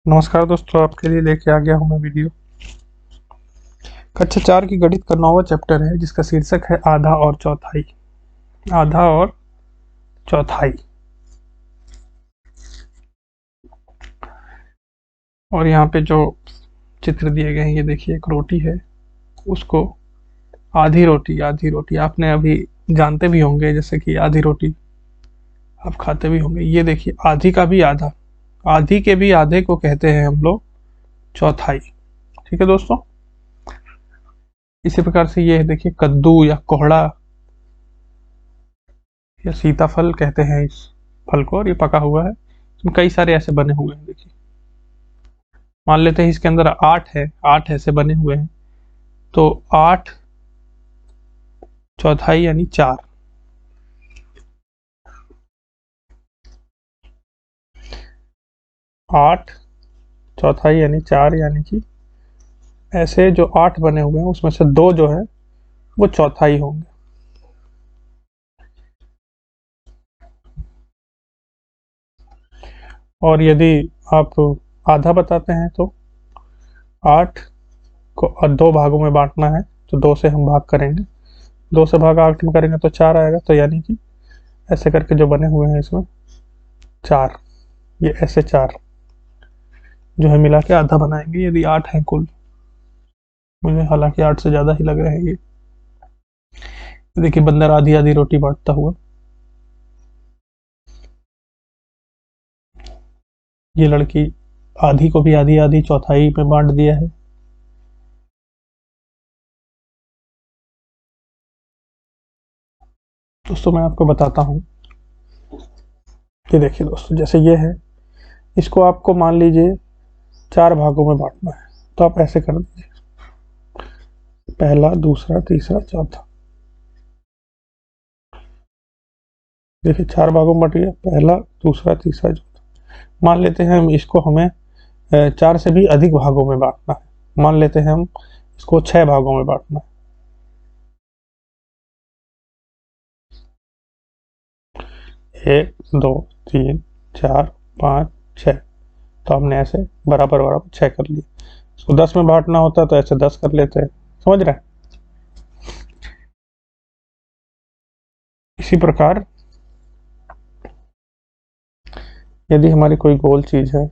नमस्कार दोस्तों, आपके लिए लेके आ गया हूँ मैं वीडियो। कक्षा 4 की गणित का 9वां चैप्टर है जिसका शीर्षक है आधा और चौथाई। आधा और चौथाई। और यहाँ पे जो चित्र दिए गए हैं ये देखिए, एक रोटी है, उसको आधी रोटी आपने अभी जानते भी होंगे, जैसे कि आधी रोटी आप खाते भी होंगे। ये देखिए, आधी का भी आधा, आधी के भी आधे को कहते हैं हम लोग चौथाई। ठीक है दोस्तों। इसी प्रकार से ये देखिए, कद्दू या कोहड़ा या सीताफल कहते हैं इस फल को, और ये पका हुआ है। इसमें कई सारे ऐसे बने हुए हैं। देखिए, मान लेते हैं इसके अंदर 8 है, 8 ऐसे बने हुए हैं, तो 8 चौथाई यानी 4। 8 चौथाई यानी 4, यानी कि ऐसे जो 8 बने हुए हैं उसमें से 2 जो है वो चौथाई होंगे। और यदि आप आधा बताते हैं तो 8 को 2 भागों में बांटना है, तो 2 से हम भाग करेंगे, 2 से भाग 8 में करेंगे तो 4 आएगा। तो यानी कि ऐसे करके जो बने हुए हैं इसमें 4, ये ऐसे 4 जो है मिला के आधा बनाएंगे, यदि 8 है कुल। मुझे हालांकि 8 से ज़्यादा ही लग रहे हैं ये। देखिए, बंदर आधी आधी रोटी बांटता हुआ। ये लड़की आधी को भी आधी आधी चौथाई में बांट दिया है। दोस्तों, मैं आपको बताता हूँ कि देखिए दोस्तों, जैसे ये है, इसको आपको मान लीजिए 4 भागों में बांटना है, तो आप ऐसे कर दीजिए, पहला, दूसरा, तीसरा, चौथा। देखिए, 4 भागों में बट गया, पहला, दूसरा, तीसरा, चौथा। मान लेते हैं हम इसको, हमें 4 से भी अधिक भागों में बांटना है। मान लेते हैं हम इसको 6 भागों में बांटना है। 1 2 3 4 5 6। तो हमने ऐसे बराबर बराबर 6 कर लिए। इसको 10 में बांटना होता है तो ऐसे 10 कर लेते हैं। समझ रहे हैं? इसी प्रकार यदि हमारी कोई गोल चीज है,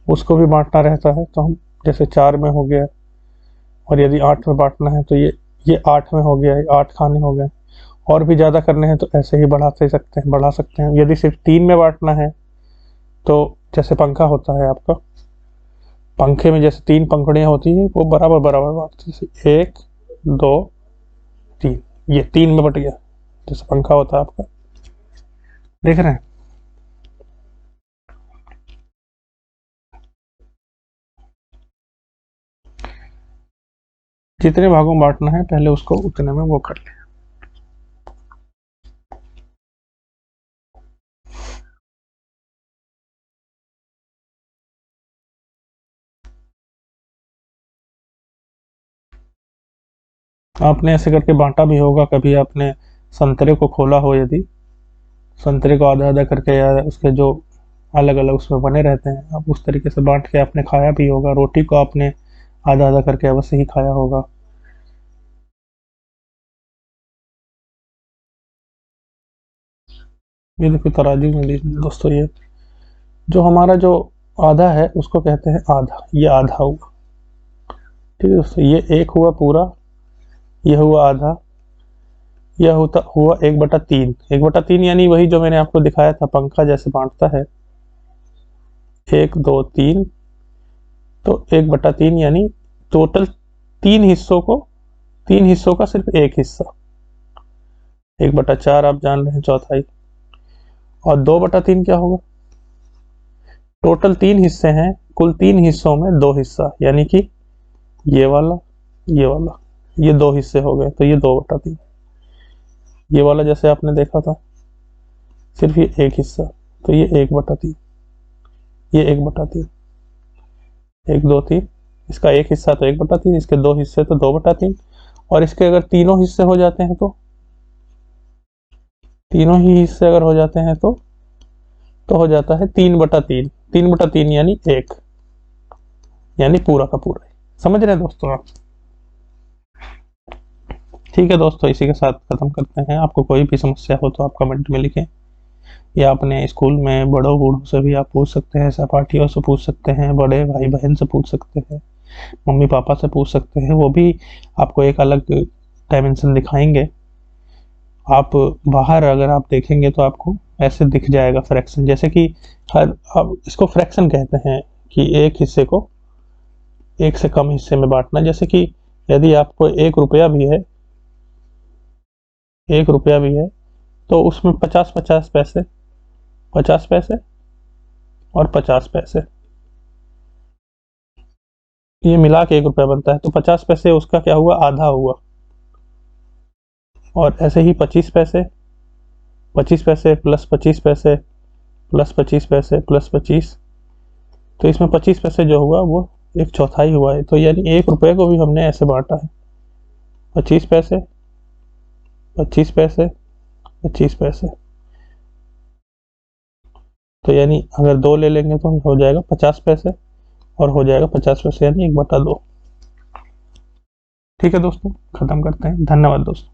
उसको भी बांटना रहता है, तो हम जैसे 4 में हो गया, और यदि 8 में बांटना है तो ये 8 में हो गया, ये 8 खाने हो गए। और भी ज़्यादा करने हैं तो ऐसे ही बढ़ा सकते हैं। यदि सिर्फ 3 में बांटना है, तो जैसे पंखा होता है आपका, पंखे में जैसे 3 पंखुड़ियाँ होती हैं, वो बराबर बराबर बांटती है। जैसे 1 2 3, ये 3 में बट गया, जैसे पंखा होता है आपका। देख रहे हैं? जितने भागों में बांटना है पहले उसको उतने में वो कर ले। आपने ऐसे करके बांटा भी होगा कभी, आपने संतरे को खोला हो, यदि संतरे को आधा आधा करके, या उसके जो अलग अलग उसमें बने रहते हैं, आप उस तरीके से बांट के आपने खाया भी होगा। रोटी को आपने आधा आधा करके अवश्य ही खाया होगा। ये देखो तराजू में दोस्तों, ये जो हमारा जो आधा है उसको कहते हैं आधा। ये आधा हुआ। ठीक है दोस्तों, ये एक हुआ पूरा, ये हुआ आधा, यह होता हुआ 1/3। 1/3 यानी वही जो मैंने आपको दिखाया था, पंखा जैसे बांटता है, 1 2 3। तो 1/3 यानी टोटल 3 हिस्सों को, 3 हिस्सों का सिर्फ एक हिस्सा। 1/4 आप जान रहे हैं, चौथाई। और 2/3 क्या होगा? टोटल 3 हिस्से हैं, कुल 3 हिस्सों में 2 हिस्सा, यानी कि ये वाला, ये वाला, ये 2 हिस्से हो गए, तो ये 2/3। ये वाला जैसे आपने देखा था, सिर्फ ये एक हिस्सा, तो ये 1/3। ये 1/3, 1 2 3, इसका एक हिस्सा तो 1/3, इसके 2 हिस्से तो 2/3। और इसके अगर तीनों हिस्से हो जाते हैं, तो तीनों ही हिस्से अगर हो जाते हैं तो हो जाता है 3/3। 3/3 यानी 1, यानी पूरा का पूरा। समझ रहे हैं दोस्तों आप? ठीक है दोस्तों, इसी के साथ खत्म करते हैं। आपको कोई भी समस्या हो तो आप कमेंट में लिखें, या अपने स्कूल में बड़ों बूढ़ों से भी आप पूछ सकते हैं, सहपाठियों से पूछ सकते हैं, बड़े भाई बहन से पूछ सकते हैं, मम्मी पापा से पूछ सकते हैं। वो भी आपको एक अलग डायमेंशन दिखाएंगे। आप बाहर अगर आप देखेंगे तो आपको ऐसे दिख जाएगा फ्रैक्शन, जैसे कि हर, अब इसको फ्रैक्शन कहते हैं कि एक हिस्से को एक से कम हिस्से में बांटना। जैसे कि यदि आपको 1 रुपया भी है, 1 रुपया भी है, तो उसमें 50-50 पैसे, 50 पैसे और 50 पैसे, ये मिला के 1 रुपया बनता है। तो 50 पैसे उसका क्या हुआ, आधा हुआ। और ऐसे ही 25 पैसे, 25 पैसे प्लस 25 पैसे प्लस 25 पैसे प्लस 25, तो इसमें 25 पैसे जो हुआ वो 1/4 हुआ है। तो यानी 1 रुपये को भी हमने ऐसे बांटा है, 25 पैसे, 25 पैसे, 25 पैसे। तो यानी अगर 2 ले लेंगे तो हो जाएगा 50 पैसे, और हो जाएगा 50 पैसे यानी 1/2। ठीक है दोस्तों, खत्म करते हैं। धन्यवाद दोस्तों।